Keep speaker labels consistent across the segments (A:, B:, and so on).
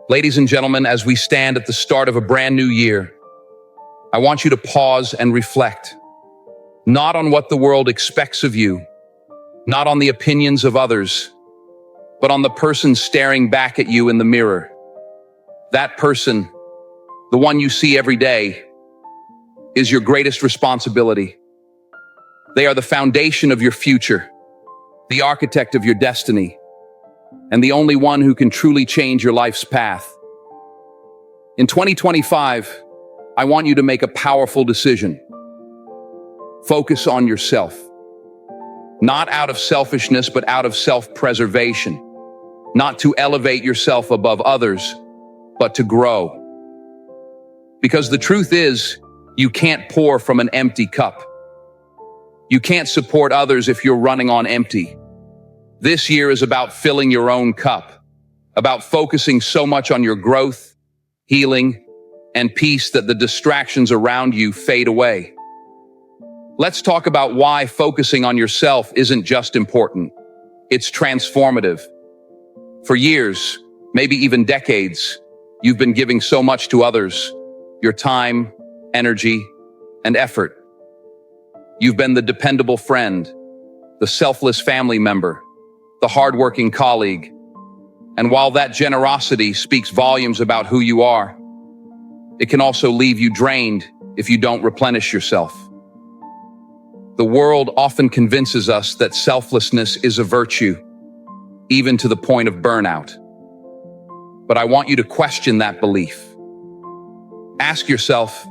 A: Ladies and gentlemen, as we stand at the start of a brand new year, I want you to pause and reflect, not on what the world expects of you, not on the opinions of others, but on the person staring back at you in the mirror. That person, the one you see every day, is your greatest responsibility. They are the foundation of your future, the architect of your destiny, and the only one who can truly change your life's path. In 2025, I want you to make a powerful decision. Focus on yourself. Not out of selfishness, but out of self-preservation. Not to elevate yourself above others, but to grow. Because the truth is, you can't pour from an empty cup. You can't support others if you're running on empty. This year is about filling your own cup, about focusing so much on your growth, healing, and peace that the distractions around you fade away. Let's talk about why focusing on yourself isn't just important. It's transformative. For years, maybe even decades, you've been giving so much to others, your time, energy, and effort. You've been the dependable friend, the selfless family member, the hardworking colleague. And while that generosity speaks volumes about who you are, it can also leave you drained if you don't replenish yourself. The world often convinces us that selflessness is a virtue, even to the point of burnout. But I want you to question that belief. Ask yourself,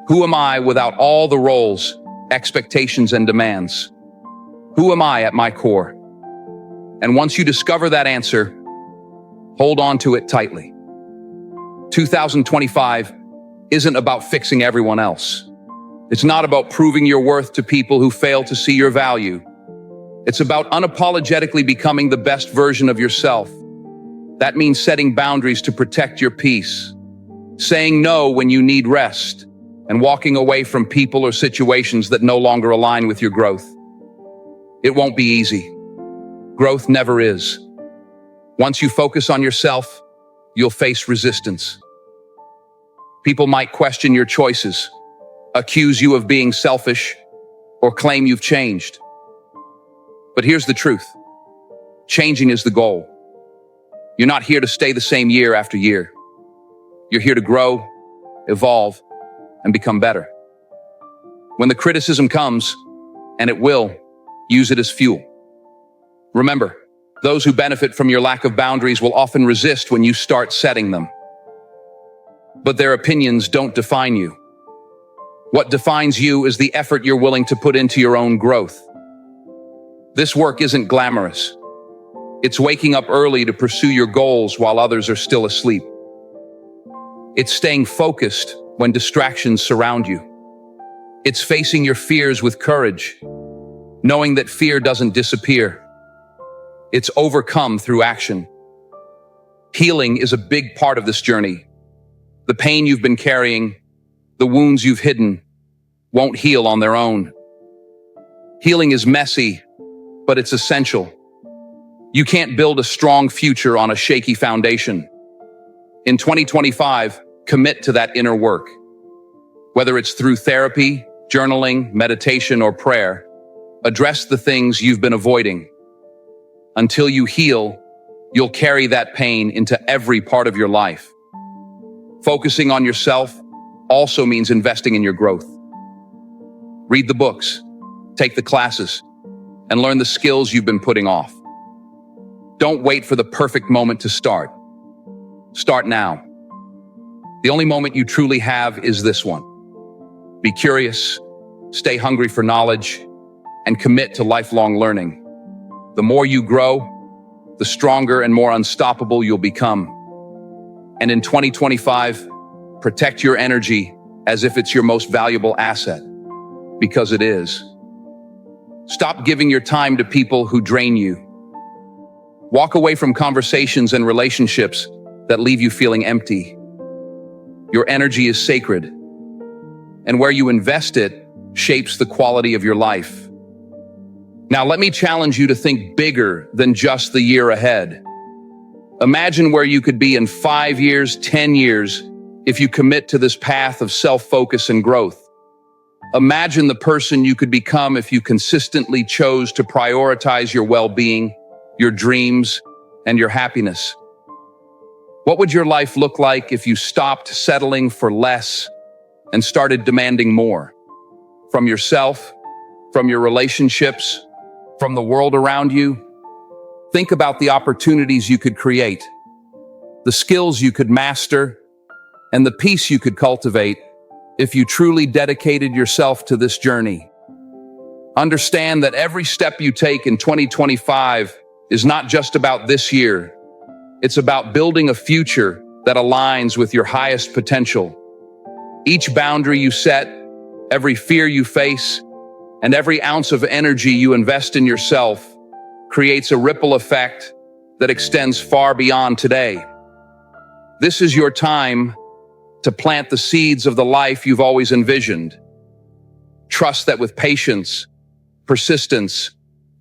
A: who am I without all the roles, expectations, and demands? Who am I at my core? And once you discover that answer, hold on to it tightly. 2025 isn't about fixing everyone else. It's not about proving your worth to people who fail to see your value. It's about unapologetically becoming the best version of yourself. That means setting boundaries to protect your peace, saying no when you need rest, and walking away from people or situations that no longer align with your growth. It won't be easy. Growth never is. Once you focus on yourself, you'll face resistance. People might question your choices, accuse you of being selfish, or claim you've changed. But here's the truth. Changing is the goal. You're not here to stay the same year after year. You're here to grow, evolve, and become better. When the criticism comes, and it will, use it as fuel. Remember, those who benefit from your lack of boundaries will often resist when you start setting them. But their opinions don't define you. What defines you is the effort you're willing to put into your own growth. This work isn't glamorous. It's waking up early to pursue your goals while others are still asleep. It's staying focused when distractions surround you. It's facing your fears with courage, knowing that fear doesn't disappear. It's overcome through action. Healing is a big part of this journey. The pain you've been carrying, the wounds you've hidden, won't heal on their own. Healing is messy, but it's essential. You can't build a strong future on a shaky foundation. In 2025, commit to that inner work. Whether it's through therapy, journaling, meditation, or prayer, address the things you've been avoiding. Until you heal, you'll carry that pain into every part of your life. Focusing on yourself also means investing in your growth. Read the books, take the classes, and learn the skills you've been putting off. Don't wait for the perfect moment to start. Start now. The only moment you truly have is this one. Be curious, stay hungry for knowledge, and commit to lifelong learning. The more you grow, the stronger and more unstoppable you'll become. And in 2025, protect your energy as if it's your most valuable asset, because it is. Stop giving your time to people who drain you. Walk away from conversations and relationships that leave you feeling empty. Your energy is sacred, and where you invest it shapes the quality of your life. Now, let me challenge you to think bigger than just the year ahead. Imagine where you could be in 5 years, 10 years, if you commit to this path of self-focus and growth. Imagine the person you could become if you consistently chose to prioritize your well-being, your dreams, and your happiness. What would your life look like if you stopped settling for less and started demanding more? From yourself, from your relationships, from the world around you? Think about the opportunities you could create, the skills you could master, and the peace you could cultivate if you truly dedicated yourself to this journey. Understand that every step you take in 2025 is not just about this year. It's about building a future that aligns with your highest potential. Each boundary you set, every fear you face, and every ounce of energy you invest in yourself creates a ripple effect that extends far beyond today. This is your time to plant the seeds of the life you've always envisioned. Trust that with patience, persistence,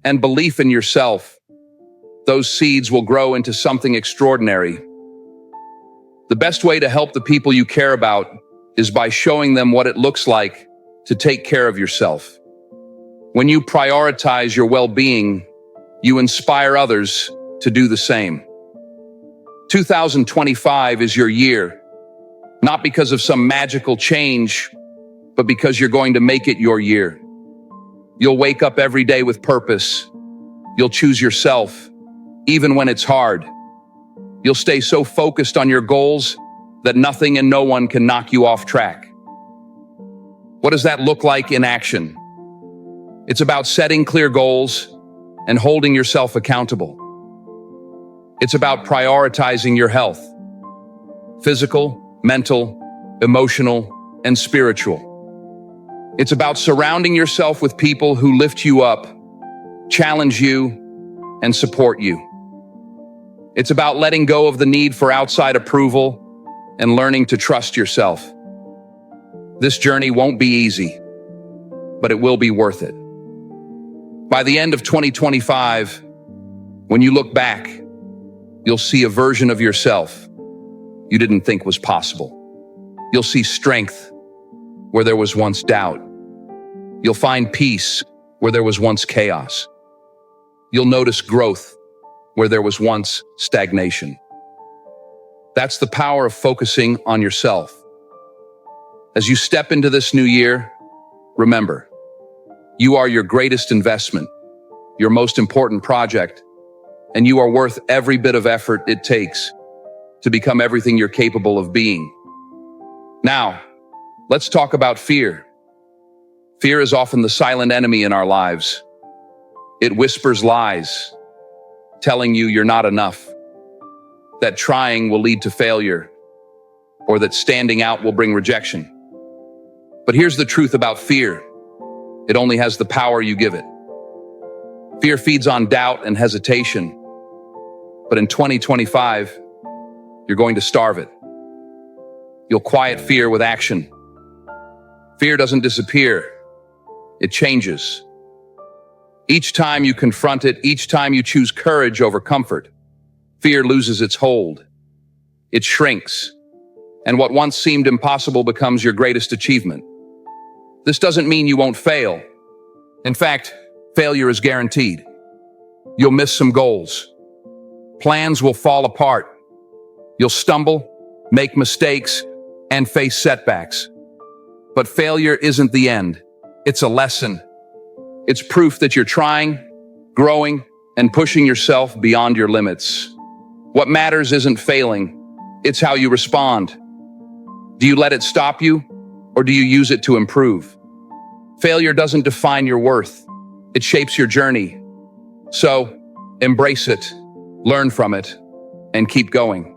A: and belief in yourself, those seeds will grow into something extraordinary. The best way to help the people you care about is by showing them what it looks like to take care of yourself. When you prioritize your well-being, you inspire others to do the same. 2025 is your year, not because of some magical change, but because you're going to make it your year. You'll wake up every day with purpose. You'll choose yourself, even when it's hard. You'll stay so focused on your goals that nothing and no one can knock you off track. What does that look like in action? It's about setting clear goals and holding yourself accountable. It's about prioritizing your health, physical, mental, emotional, and spiritual. It's about surrounding yourself with people who lift you up, challenge you, and support you. It's about letting go of the need for outside approval and learning to trust yourself. This journey won't be easy, but it will be worth it. By the end of 2025, when you look back, you'll see a version of yourself you didn't think was possible. You'll see strength where there was once doubt. You'll find peace where there was once chaos. You'll notice growth where there was once stagnation. That's the power of focusing on yourself. As you step into this new year, remember, you are your greatest investment, your most important project, and you are worth every bit of effort it takes to become everything you're capable of being. Now, let's talk about fear. Fear is often the silent enemy in our lives. It whispers lies, telling you you're not enough, that trying will lead to failure, or that standing out will bring rejection. But here's the truth about fear. It only has the power you give it. Fear feeds on doubt and hesitation. But in 2025, you're going to starve it. You'll quiet fear with action. Fear doesn't disappear. It changes. Each time you confront it, each time you choose courage over comfort, fear loses its hold. It shrinks. And what once seemed impossible becomes your greatest achievement. This doesn't mean you won't fail. In fact, failure is guaranteed. You'll miss some goals. Plans will fall apart. You'll stumble, make mistakes, and face setbacks. But failure isn't the end. It's a lesson. It's proof that you're trying, growing, and pushing yourself beyond your limits. What matters isn't failing. It's how you respond. Do you let it stop you, or do you use it to improve? Failure doesn't define your worth. It shapes your journey. So, embrace it, learn from it, and keep going.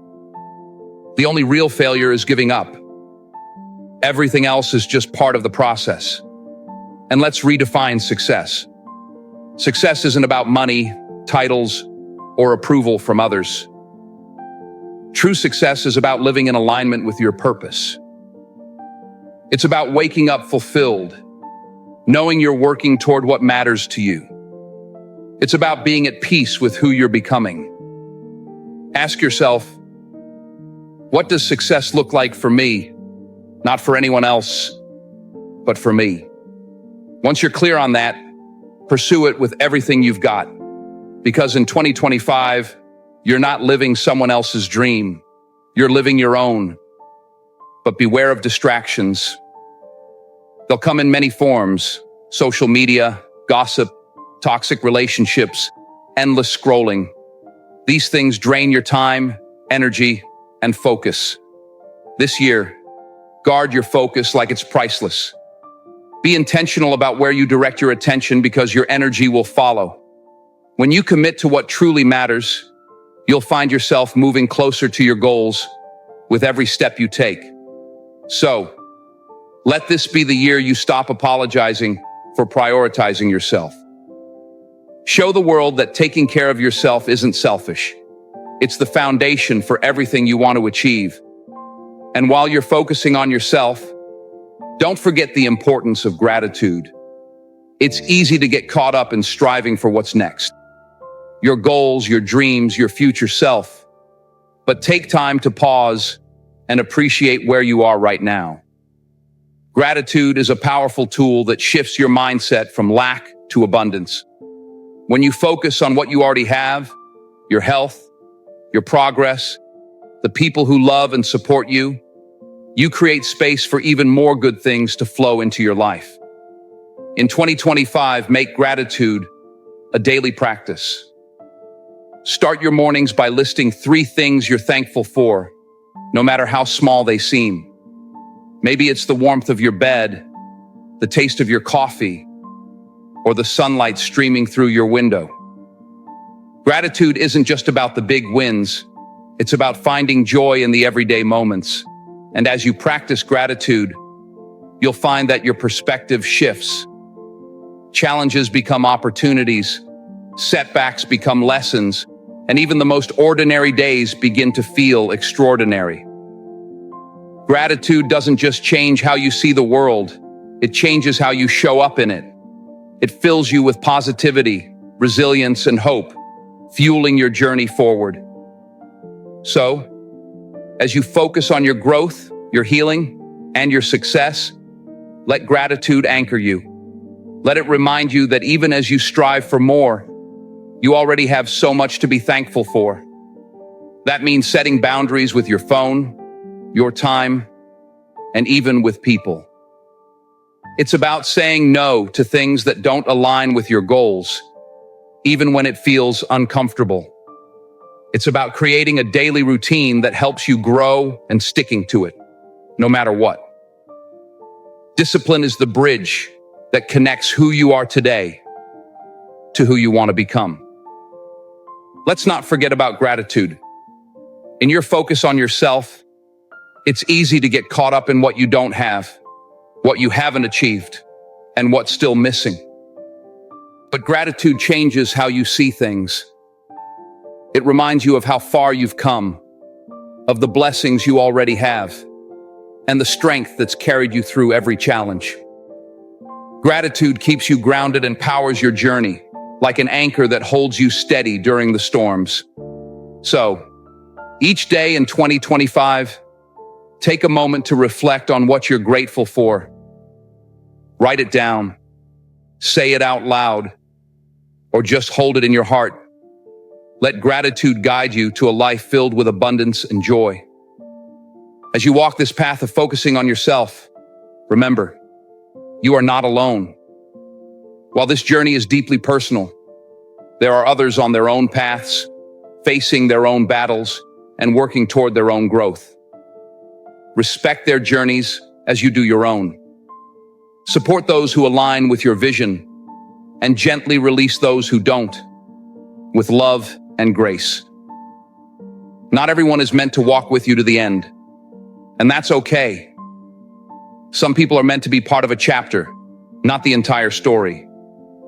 A: The only real failure is giving up. Everything else is just part of the process. And let's redefine success. Success isn't about money, titles, or approval from others. True success is about living in alignment with your purpose. It's about waking up fulfilled, knowing you're working toward what matters to you. It's about being at peace with who you're becoming. Ask yourself, what does success look like for me? Not for anyone else, but for me. Once you're clear on that, pursue it with everything you've got. Because in 2025, you're not living someone else's dream. You're living your own. But beware of distractions. They'll come in many forms: social media, gossip, toxic relationships, endless scrolling. These things drain your time, energy, and focus. This year, guard your focus like it's priceless. Be intentional about where you direct your attention because your energy will follow. When you commit to what truly matters, you'll find yourself moving closer to your goals with every step you take. So, let this be the year you stop apologizing for prioritizing yourself. Show the world that taking care of yourself isn't selfish. It's the foundation for everything you want to achieve. And while you're focusing on yourself, don't forget the importance of gratitude. It's easy to get caught up in striving for what's next. Your goals, your dreams, your future self. But take time to pause and appreciate where you are right now. Gratitude is a powerful tool that shifts your mindset from lack to abundance. When you focus on what you already have, your health, your progress, the people who love and support you, you create space for even more good things to flow into your life. In 2025, make gratitude a daily practice. Start your mornings by listing 3 things you're thankful for, no matter how small they seem. Maybe it's the warmth of your bed, the taste of your coffee, or the sunlight streaming through your window. Gratitude isn't just about the big wins. It's about finding joy in the everyday moments. And as you practice gratitude, you'll find that your perspective shifts. Challenges become opportunities, setbacks become lessons, and even the most ordinary days begin to feel extraordinary. Gratitude doesn't just change how you see the world, it changes how you show up in it. It fills you with positivity, resilience, and hope, fueling your journey forward. So, as you focus on your growth, your healing, and your success, let gratitude anchor you. Let it remind you that even as you strive for more, you already have so much to be thankful for. That means setting boundaries with your phone, your time, and even with people. It's about saying no to things that don't align with your goals, even when it feels uncomfortable. It's about creating a daily routine that helps you grow and sticking to it, no matter what. Discipline is the bridge that connects who you are today to who you want to become. Let's not forget about gratitude. In your focus on yourself, it's easy to get caught up in what you don't have, what you haven't achieved, and what's still missing. But gratitude changes how you see things. It reminds you of how far you've come, of the blessings you already have, and the strength that's carried you through every challenge. Gratitude keeps you grounded and powers your journey, like an anchor that holds you steady during the storms. So, each day in 2025, take a moment to reflect on what you're grateful for. Write it down, say it out loud, or just hold it in your heart. Let gratitude guide you to a life filled with abundance and joy. As you walk this path of focusing on yourself, remember, you are not alone. While this journey is deeply personal, there are others on their own paths, facing their own battles, and working toward their own growth. Respect their journeys as you do your own. Support those who align with your vision, and gently release those who don't, with love and grace. Not everyone is meant to walk with you to the end, and that's okay. Some people are meant to be part of a chapter, not the entire story.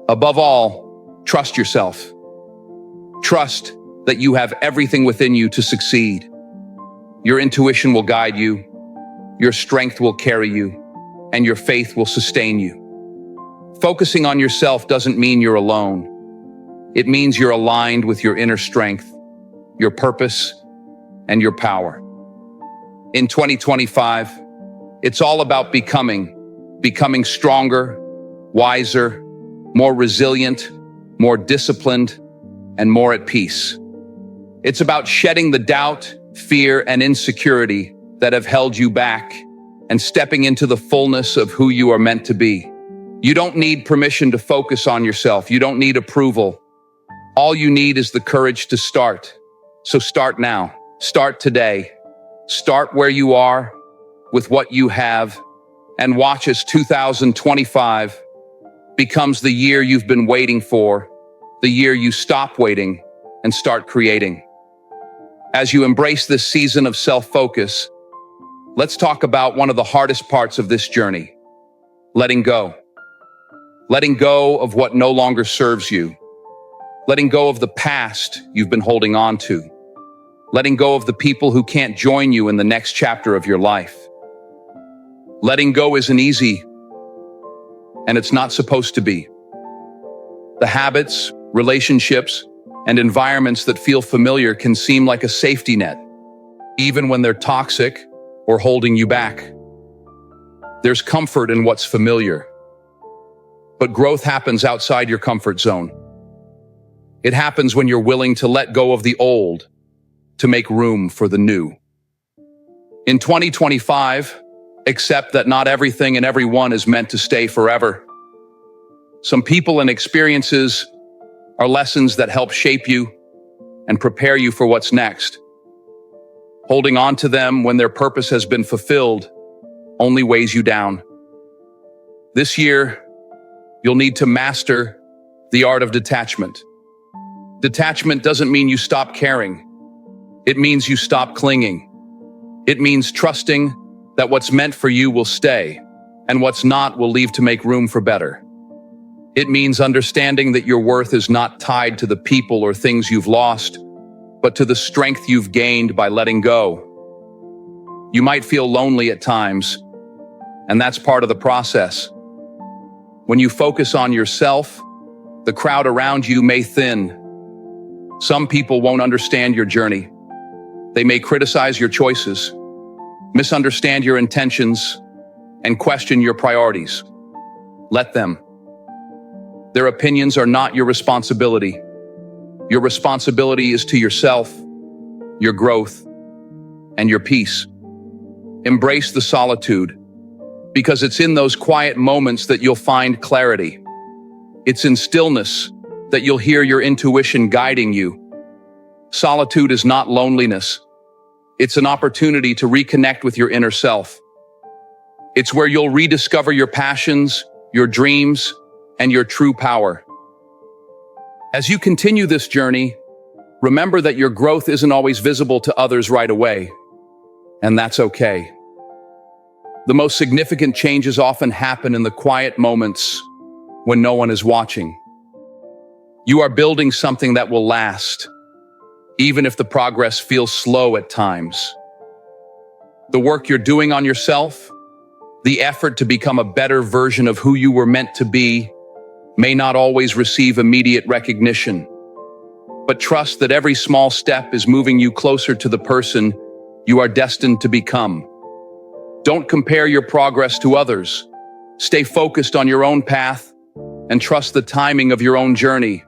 A: Above all, trust yourself. Trust that you have everything within you to succeed. Your intuition will guide you, your strength will carry you, and your faith will sustain you. Focusing on yourself doesn't mean you're alone. It means you're aligned with your inner strength, your purpose, and your power. In 2025, it's all about becoming stronger, wiser, more resilient, more disciplined, and more at peace. It's about shedding the doubt, fear, and insecurity that have held you back and stepping into the fullness of who you are meant to be. You don't need permission to focus on yourself. You don't need approval. All you need is the courage to start. So start now. Start today. Start where you are, with what you have, and watch as 2025 becomes the year you've been waiting for, the year you stop waiting and start creating. As you embrace this season of self-focus, let's talk about one of the hardest parts of this journey: letting go. Letting go of what no longer serves you. Letting go of the past you've been holding on to. Letting go of the people who can't join you in the next chapter of your life. Letting go isn't easy, and it's not supposed to be. The habits, relationships, and environments that feel familiar can seem like a safety net, even when they're toxic or holding you back. There's comfort in what's familiar, but growth happens outside your comfort zone. It happens when you're willing to let go of the old to make room for the new. In 2025, accept that not everything and everyone is meant to stay forever. Some people and experiences are lessons that help shape you and prepare you for what's next. Holding on to them when their purpose has been fulfilled only weighs you down. This year, you'll need to master the art of detachment. Detachment doesn't mean you stop caring. It means you stop clinging. It means trusting that what's meant for you will stay, and what's not will leave to make room for better. It means understanding that your worth is not tied to the people or things you've lost, but to the strength you've gained by letting go. You might feel lonely at times, and that's part of the process. When you focus on yourself, the crowd around you may thin. Some people won't understand your journey. They may criticize your choices, misunderstand your intentions, and question your priorities. Let them. Their opinions are not your responsibility. Your responsibility is to yourself, your growth, and your peace. Embrace the solitude, because it's in those quiet moments that you'll find clarity. It's in stillness that you'll hear your intuition guiding you. Solitude is not loneliness. It's an opportunity to reconnect with your inner self. It's where you'll rediscover your passions, your dreams, and your true power. As you continue this journey, remember that your growth isn't always visible to others right away, and that's okay. The most significant changes often happen in the quiet moments when no one is watching. You are building something that will last, even if the progress feels slow at times. The work you're doing on yourself, the effort to become a better version of who you were meant to be, may not always receive immediate recognition. But trust that every small step is moving you closer to the person you are destined to become. Don't compare your progress to others. Stay focused on your own path and trust the timing of your own journey.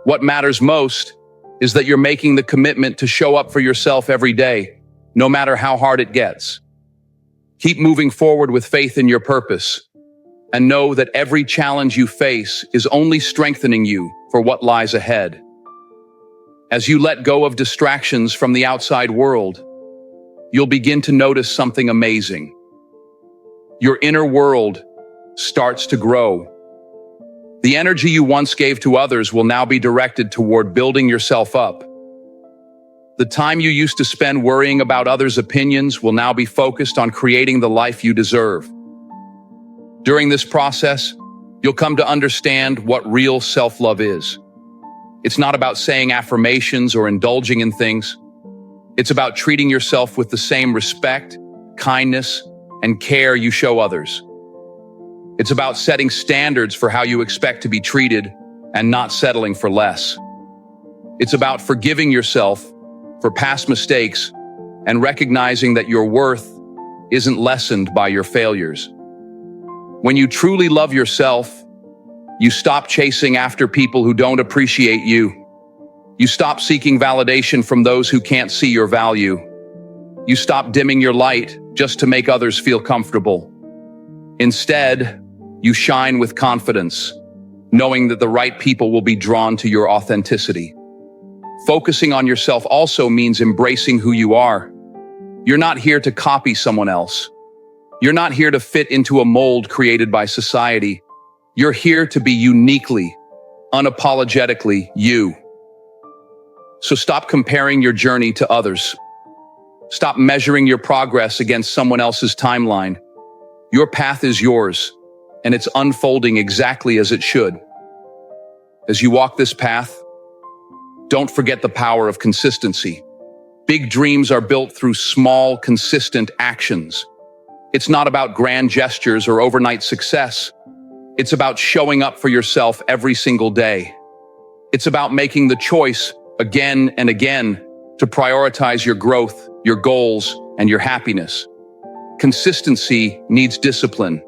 A: What matters most is that you're making the commitment to show up for yourself every day, no matter how hard it gets. Keep moving forward with faith in your purpose, and know that every challenge you face is only strengthening you for what lies ahead. As you let go of distractions from the outside world, you'll begin to notice something amazing. Your inner world starts to grow. The energy you once gave to others will now be directed toward building yourself up. The time you used to spend worrying about others' opinions will now be focused on creating the life you deserve. During this process, you'll come to understand what real self-love is. It's not about saying affirmations or indulging in things. It's about treating yourself with the same respect, kindness, and care you show others. It's about setting standards for how you expect to be treated and not settling for less. It's about forgiving yourself for past mistakes and recognizing that your worth isn't lessened by your failures. When you truly love yourself, you stop chasing after people who don't appreciate you. You stop seeking validation from those who can't see your value. You stop dimming your light just to make others feel comfortable. Instead, you shine with confidence, knowing that the right people will be drawn to your authenticity. Focusing on yourself also means embracing who you are. You're not here to copy someone else. You're not here to fit into a mold created by society. You're here to be uniquely, unapologetically you. So stop comparing your journey to others. Stop measuring your progress against someone else's timeline. Your path is yours, and it's unfolding exactly as it should. As you walk this path, don't forget the power of consistency. Big dreams are built through small, consistent actions. It's not about grand gestures or overnight success. It's about showing up for yourself every single day. It's about making the choice again and again to prioritize your growth, your goals, and your happiness. Consistency needs discipline,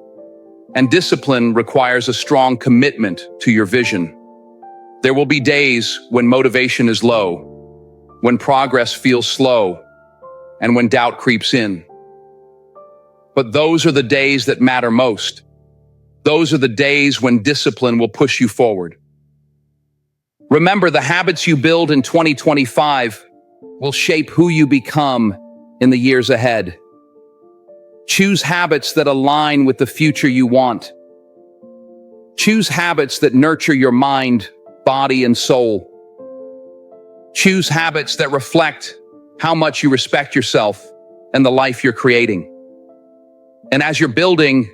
A: and discipline requires a strong commitment to your vision. There will be days when motivation is low, when progress feels slow, and when doubt creeps in. But those are the days that matter most. Those are the days when discipline will push you forward. Remember, the habits you build in 2025 will shape who you become in the years ahead. Choose habits that align with the future you want. Choose habits that nurture your mind, body, and soul. Choose habits that reflect how much you respect yourself and the life you're creating. And as you're building,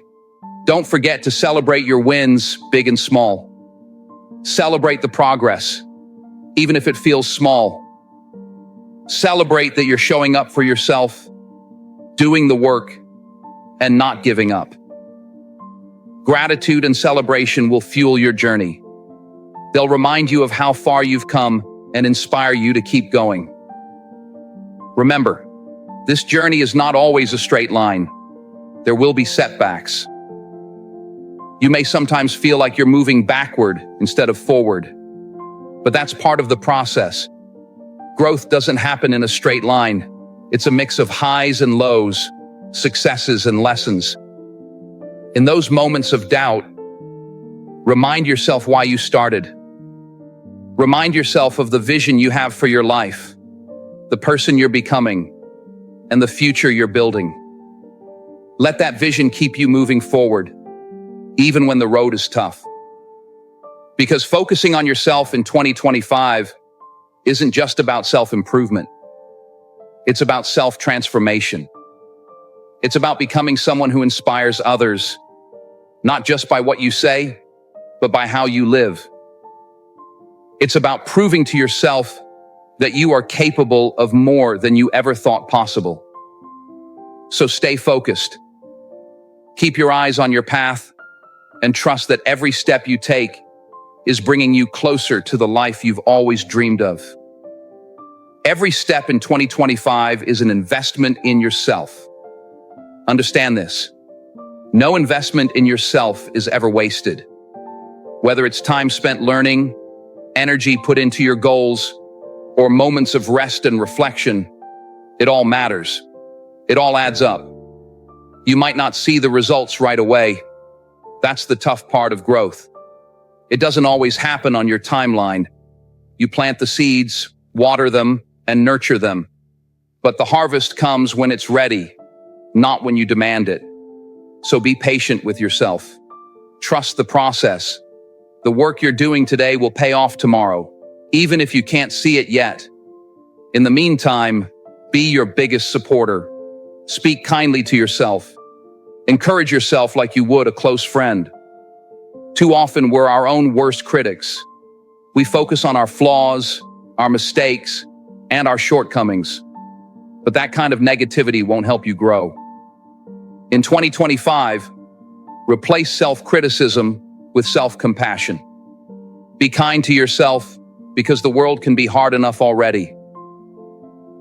A: don't forget to celebrate your wins, big and small. Celebrate the progress, even if it feels small. Celebrate that you're showing up for yourself, doing the work, and not giving up. Gratitude and celebration will fuel your journey. They'll remind you of how far you've come and inspire you to keep going. Remember, this journey is not always a straight line. There will be setbacks. You may sometimes feel like you're moving backward instead of forward, but that's part of the process. Growth doesn't happen in a straight line. It's a mix of highs and lows, successes and lessons. In those moments of doubt, remind yourself why you started. Remind yourself of the vision you have for your life, the person you're becoming, and the future you're building. Let that vision keep you moving forward, even when the road is tough. Because focusing on yourself in 2025 isn't just about self-improvement. It's about self-transformation. It's about becoming someone who inspires others, not just by what you say, but by how you live. It's about proving to yourself that you are capable of more than you ever thought possible. So stay focused. Keep your eyes on your path and trust that every step you take is bringing you closer to the life you've always dreamed of. Every step in 2025 is an investment in yourself. Understand this. No investment in yourself is ever wasted. Whether it's time spent learning, energy put into your goals, or moments of rest and reflection, it all matters. It all adds up. You might not see the results right away. That's the tough part of growth. It doesn't always happen on your timeline. You plant the seeds, water them, and nurture them. But the harvest comes when it's ready, not when you demand it. So be patient with yourself. Trust the process. The work you're doing today will pay off tomorrow, even if you can't see it yet. In the meantime, be your biggest supporter. Speak kindly to yourself. Encourage yourself like you would a close friend. Too often, we're our own worst critics. We focus on our flaws, our mistakes, and our shortcomings. But that kind of negativity won't help you grow. In 2025, replace self-criticism with self-compassion. Be kind to yourself, because the world can be hard enough already.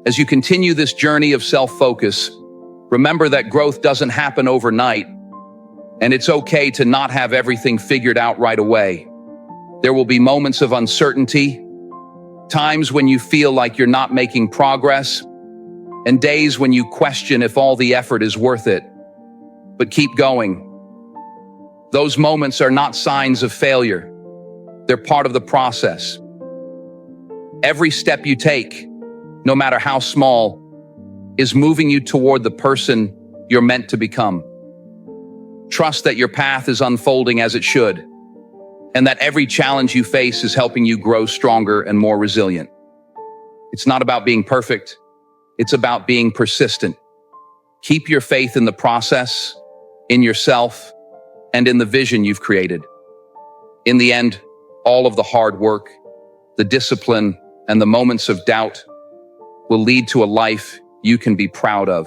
A: As you continue this journey of self-focus, remember that growth doesn't happen overnight, and it's okay to not have everything figured out right away. There will be moments of uncertainty, times when you feel like you're not making progress, and days when you question if all the effort is worth it. But keep going. Those moments are not signs of failure. They're part of the process. Every step you take, no matter how small, is moving you toward the person you're meant to become. Trust that your path is unfolding as it should, and that every challenge you face is helping you grow stronger and more resilient. It's not about being perfect. It's about being persistent. Keep your faith in the process, in yourself, and in the vision you've created. In the end, all of the hard work, the discipline, and the moments of doubt will lead to a life you can be proud of.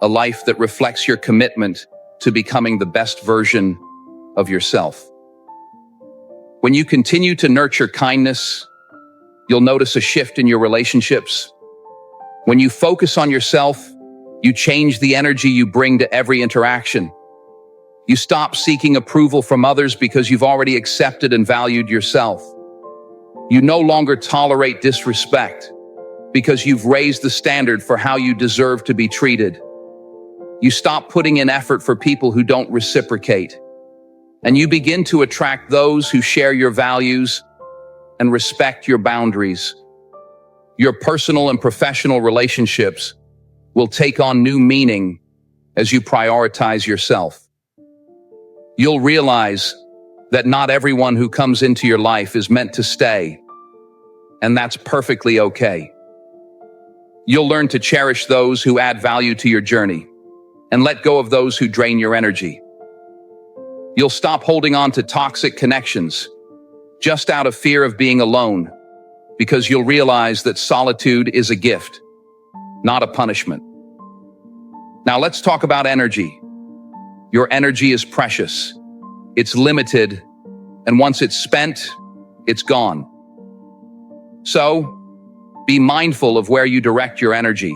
A: A life that reflects your commitment to becoming the best version of yourself. When you continue to nurture kindness, you'll notice a shift in your relationships. When you focus on yourself, you change the energy you bring to every interaction. You stop seeking approval from others because you've already accepted and valued yourself. You no longer tolerate disrespect because you've raised the standard for how you deserve to be treated. You stop putting in effort for people who don't reciprocate, and you begin to attract those who share your values and respect your boundaries. Your personal and professional relationships will take on new meaning as you prioritize yourself. You'll realize that not everyone who comes into your life is meant to stay, and that's perfectly okay. You'll learn to cherish those who add value to your journey and let go of those who drain your energy. You'll stop holding on to toxic connections just out of fear of being alone, because you'll realize that solitude is a gift, not a punishment. Now let's talk about energy. Your energy is precious. It's limited, and once it's spent, it's gone. So, be mindful of where you direct your energy.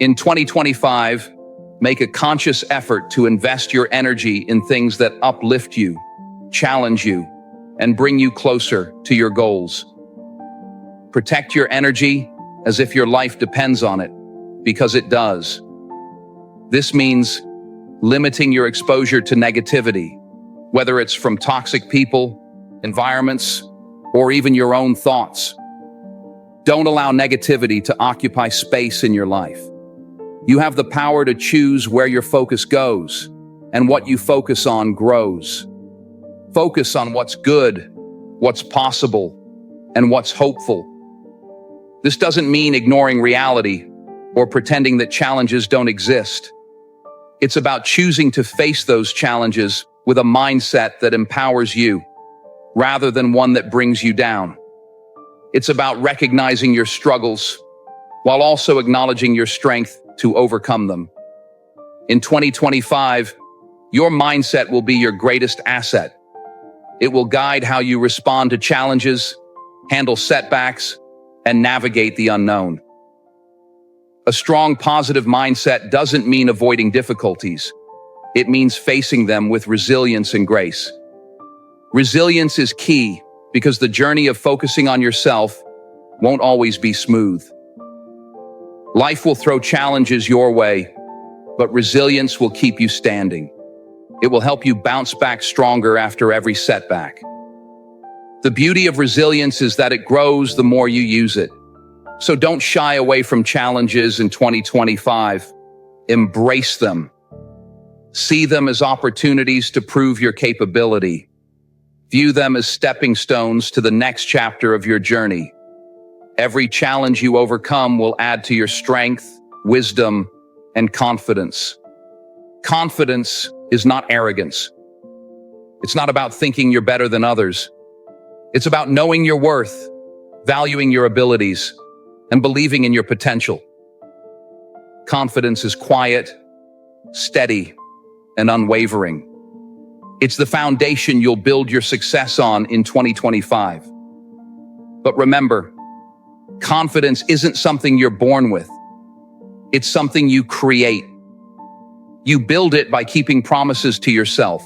A: In 2025, make a conscious effort to invest your energy in things that uplift you, challenge you, and bring you closer to your goals. Protect your energy as if your life depends on it, because it does. This means limiting your exposure to negativity, whether it's from toxic people, environments, or even your own thoughts. Don't allow negativity to occupy space in your life. You have the power to choose where your focus goes, and what you focus on grows. Focus on what's good, what's possible, and what's hopeful. This doesn't mean ignoring reality or pretending that challenges don't exist. It's about choosing to face those challenges with a mindset that empowers you, rather than one that brings you down. It's about recognizing your struggles while also acknowledging your strength to overcome them. In 2025, your mindset will be your greatest asset. It will guide how you respond to challenges, handle setbacks, and navigate the unknown. A strong, positive mindset doesn't mean avoiding difficulties. It means facing them with resilience and grace. Resilience is key because the journey of focusing on yourself won't always be smooth. Life will throw challenges your way, but resilience will keep you standing. It will help you bounce back stronger after every setback. The beauty of resilience is that it grows the more you use it. So don't shy away from challenges in 2025. Embrace them. See them as opportunities to prove your capability. View them as stepping stones to the next chapter of your journey. Every challenge you overcome will add to your strength, wisdom, and confidence. Confidence is not arrogance. It's not about thinking you're better than others. It's about knowing your worth, valuing your abilities, and believing in your potential. Confidence is quiet, steady, and unwavering. It's the foundation you'll build your success on in 2025. But remember, confidence isn't something you're born with. It's something you create. You build it by keeping promises to yourself,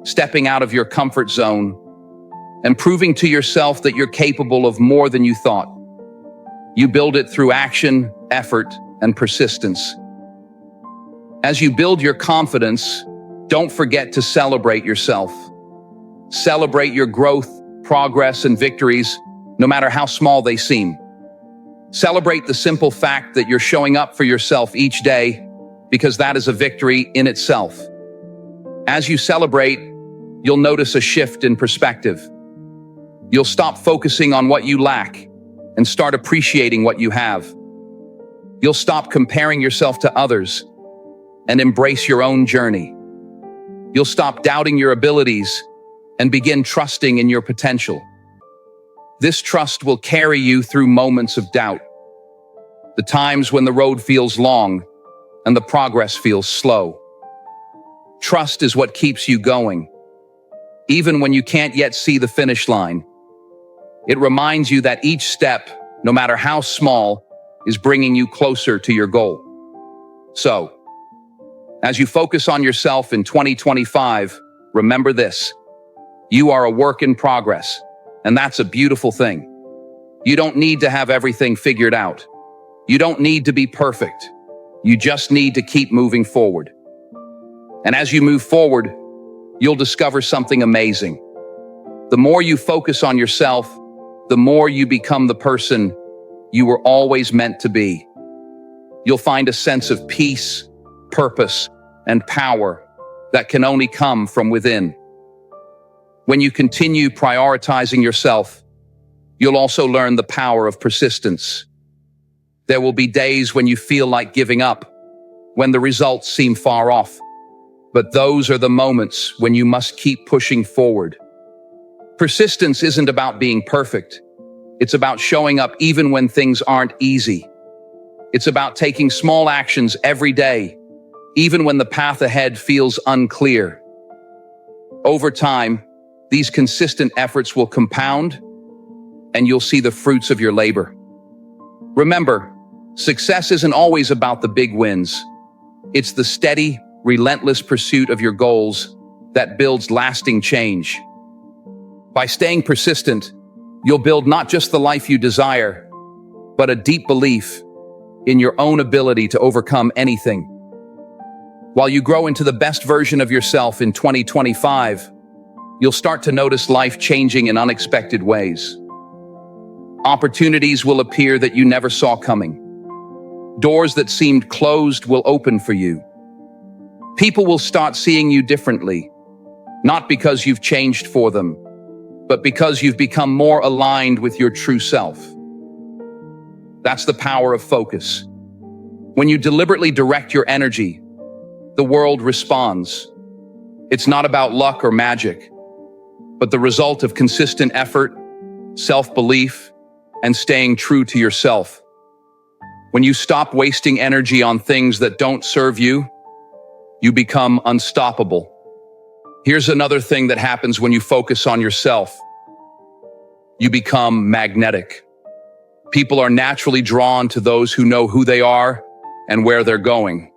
A: stepping out of your comfort zone, and proving to yourself that you're capable of more than you thought. You build it through action, effort, and persistence. As you build your confidence, don't forget to celebrate yourself. Celebrate your growth, progress, and victories, no matter how small they seem. Celebrate the simple fact that you're showing up for yourself each day, because that is a victory in itself. As you celebrate, you'll notice a shift in perspective. You'll stop focusing on what you lack and start appreciating what you have. You'll stop comparing yourself to others and embrace your own journey. You'll stop doubting your abilities and begin trusting in your potential. This trust will carry you through moments of doubt, the times when the road feels long and the progress feels slow. Trust is what keeps you going, even when you can't yet see the finish line. It reminds you that each step, no matter how small, is bringing you closer to your goal. So, as you focus on yourself in 2025, remember this: you are a work in progress, and that's a beautiful thing. You don't need to have everything figured out. You don't need to be perfect. You just need to keep moving forward. And as you move forward, you'll discover something amazing. The more you focus on yourself, the more you become the person you were always meant to be. You'll find a sense of peace, purpose, and power that can only come from within. When you continue prioritizing yourself, you'll also learn the power of persistence. There will be days when you feel like giving up, when the results seem far off. But those are the moments when you must keep pushing forward. Persistence isn't about being perfect. It's about showing up even when things aren't easy. It's about taking small actions every day, even when the path ahead feels unclear. Over time, these consistent efforts will compound, and you'll see the fruits of your labor. Remember, success isn't always about the big wins. It's the steady, relentless pursuit of your goals that builds lasting change. By staying persistent, you'll build not just the life you desire, but a deep belief in your own ability to overcome anything. While you grow into the best version of yourself in 2025, you'll start to notice life changing in unexpected ways. Opportunities will appear that you never saw coming. Doors that seemed closed will open for you. People will start seeing you differently, not because you've changed for them, but because you've become more aligned with your true self. That's the power of focus. When you deliberately direct your energy, the world responds. It's not about luck or magic, but the result of consistent effort, self-belief, and staying true to yourself. When you stop wasting energy on things that don't serve you, you become unstoppable. Here's another thing that happens when you focus on yourself. You become magnetic. People are naturally drawn to those who know who they are and where they're going.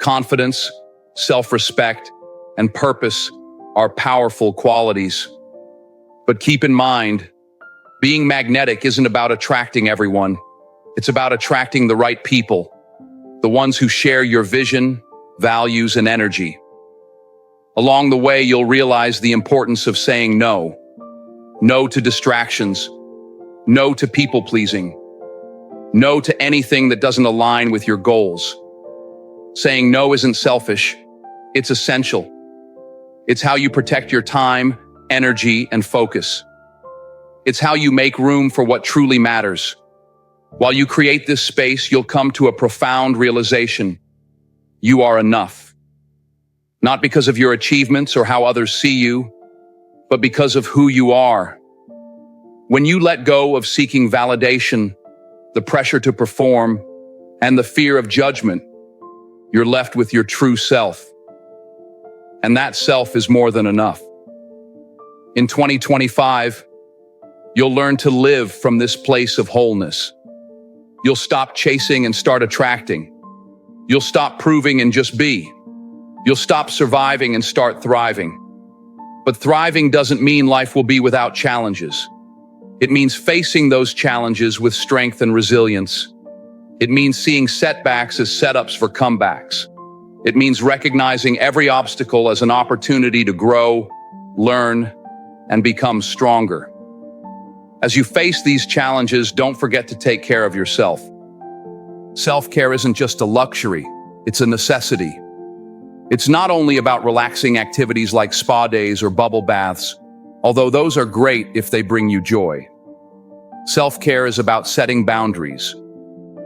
A: Confidence, self-respect, and purpose are powerful qualities. But keep in mind, being magnetic isn't about attracting everyone. It's about attracting the right people, the ones who share your vision, values, and energy. Along the way, you'll realize the importance of saying no. No to distractions. No to people-pleasing. No to anything that doesn't align with your goals. Saying no isn't selfish. It's essential. It's how you protect your time, energy, and focus. It's how you make room for what truly matters. While you create this space, you'll come to a profound realization. You are enough. Not because of your achievements or how others see you, but because of who you are. When you let go of seeking validation, the pressure to perform, and the fear of judgment, you're left with your true self. And that self is more than enough. In 2025, You'll learn to live from this place of wholeness. You'll stop chasing and start attracting. You'll stop proving and just be. You'll stop surviving and start thriving. But thriving doesn't mean life will be without challenges. It means facing those challenges with strength and resilience. It means seeing setbacks as setups for comebacks. It means recognizing every obstacle as an opportunity to grow, learn, and become stronger. As you face these challenges, don't forget to take care of yourself. Self-care isn't just a luxury, it's a necessity. It's not only about relaxing activities like spa days or bubble baths, although those are great if they bring you joy. Self-care is about setting boundaries,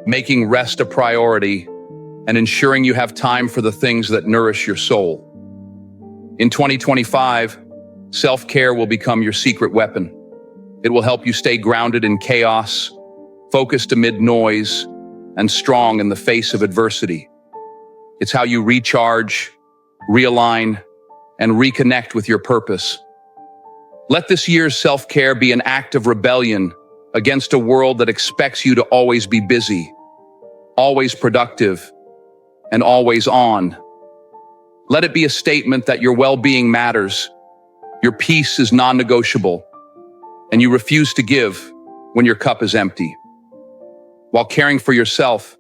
A: making rest a priority, and ensuring you have time for the things that nourish your soul. In 2025, self-care will become your secret weapon. It will help you stay grounded in chaos, focused amid noise, and strong in the face of adversity. It's how you recharge, realign, and reconnect with your purpose. Let this year's self-care be an act of rebellion against a world that expects you to always be busy, always productive, and always on. Let it be a statement that your well-being matters, your peace is non-negotiable, and you refuse to give when your cup is empty. While caring for yourself,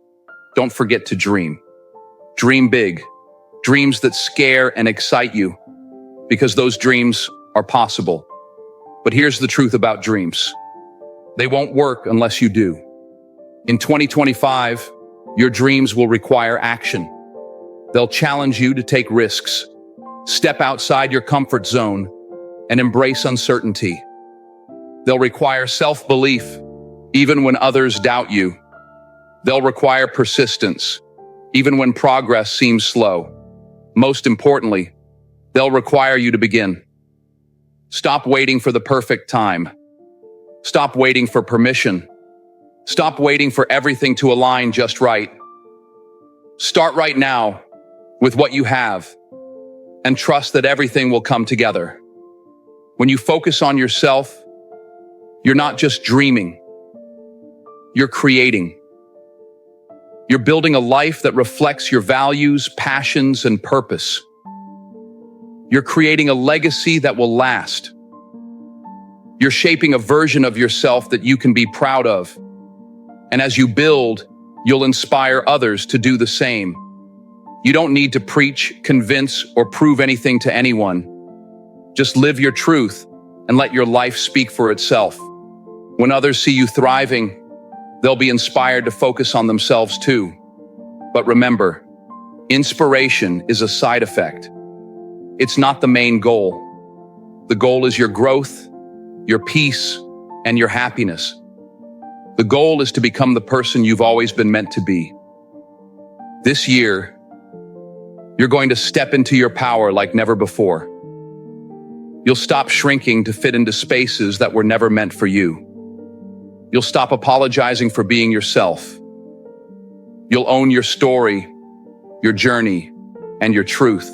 A: don't forget to dream. Dream big, dreams that scare and excite you, because those dreams are possible. But here's the truth about dreams. They won't work unless you do. In 2025, your dreams will require action. They'll challenge you to take risks, step outside your comfort zone, and embrace uncertainty. They'll require self-belief, even when others doubt you. They'll require persistence, even when progress seems slow. Most importantly, they'll require you to begin. Stop waiting for the perfect time. Stop waiting for permission. Stop waiting for everything to align just right. Start right now with what you have and trust that everything will come together. When you focus on yourself, you're not just dreaming, you're creating. You're building a life that reflects your values, passions, and purpose. You're creating a legacy that will last. You're shaping a version of yourself that you can be proud of. And as you build, you'll inspire others to do the same. You don't need to preach, convince, or prove anything to anyone. Just live your truth and let your life speak for itself. When others see you thriving, they'll be inspired to focus on themselves too. But remember, inspiration is a side effect. It's not the main goal. The goal is your growth, your peace, and your happiness. The goal is to become the person you've always been meant to be. This year, you're going to step into your power like never before. You'll stop shrinking to fit into spaces that were never meant for you. You'll stop apologizing for being yourself. You'll own your story, your journey, and your truth.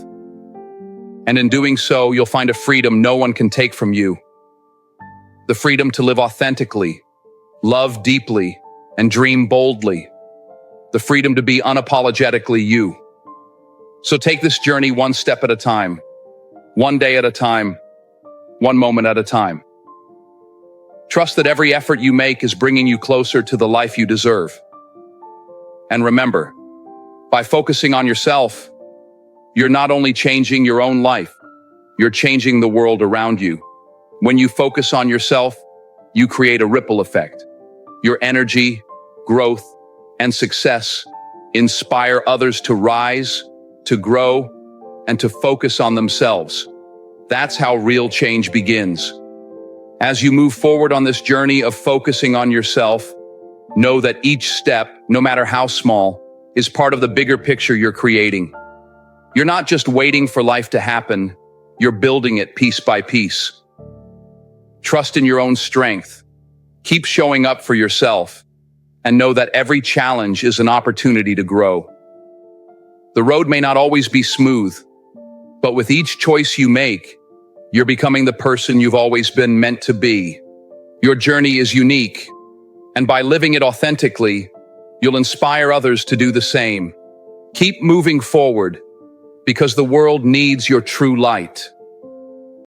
A: And in doing so, you'll find a freedom no one can take from you. The freedom to live authentically, love deeply, and dream boldly. The freedom to be unapologetically you. So take this journey one step at a time, one day at a time, one moment at a time. Trust that every effort you make is bringing you closer to the life you deserve. And remember, by focusing on yourself, you're not only changing your own life, you're changing the world around you. When you focus on yourself, you create a ripple effect. Your energy, growth, and success inspire others to rise, to grow, and to focus on themselves. That's how real change begins. As you move forward on this journey of focusing on yourself, know that each step, no matter how small, is part of the bigger picture you're creating. You're not just waiting for life to happen, you're building it piece by piece. Trust in your own strength. Keep showing up for yourself, and know that every challenge is an opportunity to grow. The road may not always be smooth, but with each choice you make, you're becoming the person you've always been meant to be. Your journey is unique, and by living it authentically, you'll inspire others to do the same. Keep moving forward, because the world needs your true light.